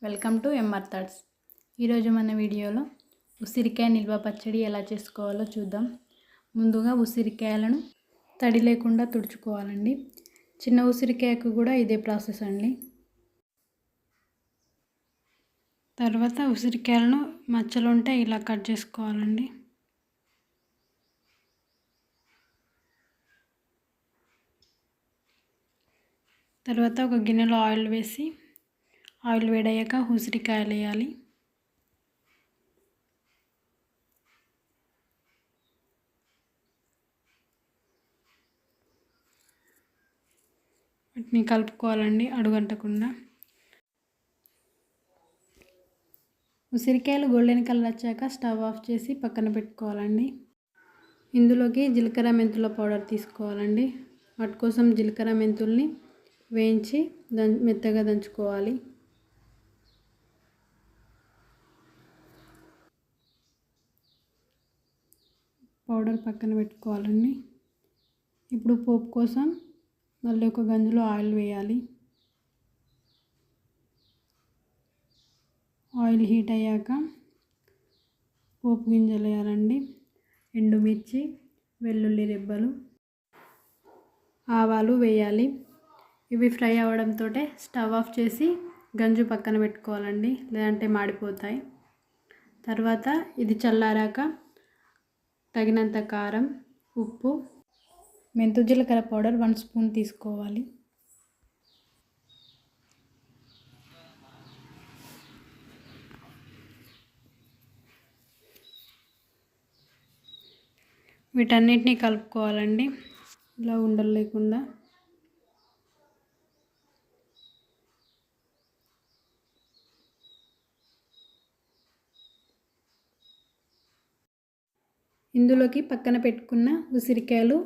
Welcome to MR thoughts. ఈరోజు మన వీడియోలో ఉసిరికాయ నిల్వ పచ్చడి ఎలా చేసుకోవాలో చూద్దాం. ముందుగా ఉసిరికాయలను తడి లేకుండా తుడుచుకోవాలండి. చిన్న ఉసిరికాయకు కూడా ఇదే ప్రాసెస్ అండి. తర్వాత ఉసిరికాయలను మచ్చలు ఉంటే ఇలా కట్ చేసుకోవాలండి. తర్వాత ఒక గిన్నెలో ఆయిల్ వేసి ఆయిల్ వేడయ్యాక ఉసిరికాయలు వేయాలి. వాటిని కలుపుకోవాలండి అడుగంటకుండా. ఉసిరికాయలు గోల్డెన్ కలర్ వచ్చాక స్టవ్ ఆఫ్ చేసి పక్కన పెట్టుకోవాలండి. ఇందులోకి జీలకర్ర మెంతుల పౌడర్ తీసుకోవాలండి. వాటి కోసం జీలకర్ర మెంతుల్ని వేయించి మెత్తగా దంచుకోవాలి. పౌడర్ పక్కన పెట్టుకోవాలండి. ఇప్పుడు పోపు కోసం మళ్ళీ ఒక గంజులో ఆయిల్ వేయాలి. ఆయిల్ హీట్ అయ్యాక పోపు గింజలు వేయాలండి. ఎండుమిర్చి, వెల్లుల్లి రెబ్బలు, ఆవాలు వేయాలి. ఇవి ఫ్రై అవ్వడంతో స్టవ్ ఆఫ్ చేసి గంజు పక్కన పెట్టుకోవాలండి, లేదంటే మాడిపోతాయి. తర్వాత ఇది చల్లారాక తగినంత కారం, ఉప్పు, మెంతు జీలకర్ర పౌడర్ 1 స్పూన్ తీసుకోవాలి. వీటన్నిటిని కలుపుకోవాలండి, ఇలా ఉండలు లేకుండా. ఇందులోకి పక్కన పెట్టుకున్న ఉసిరికాయలు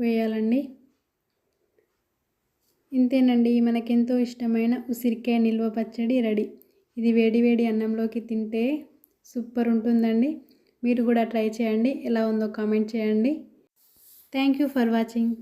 వేయాలండి. ఇంతేనండి, మనకెంతో ఇష్టమైన ఉసిరికాయ నిల్వ పచ్చడి రెడీ. ఇది వేడి వేడి అన్నంలోకి తింటే సూపర్ ఉంటుందండి. మీరు కూడా ట్రై చేయండి. ఎలా ఉందో కామెంట్ చేయండి. Thank you for watching.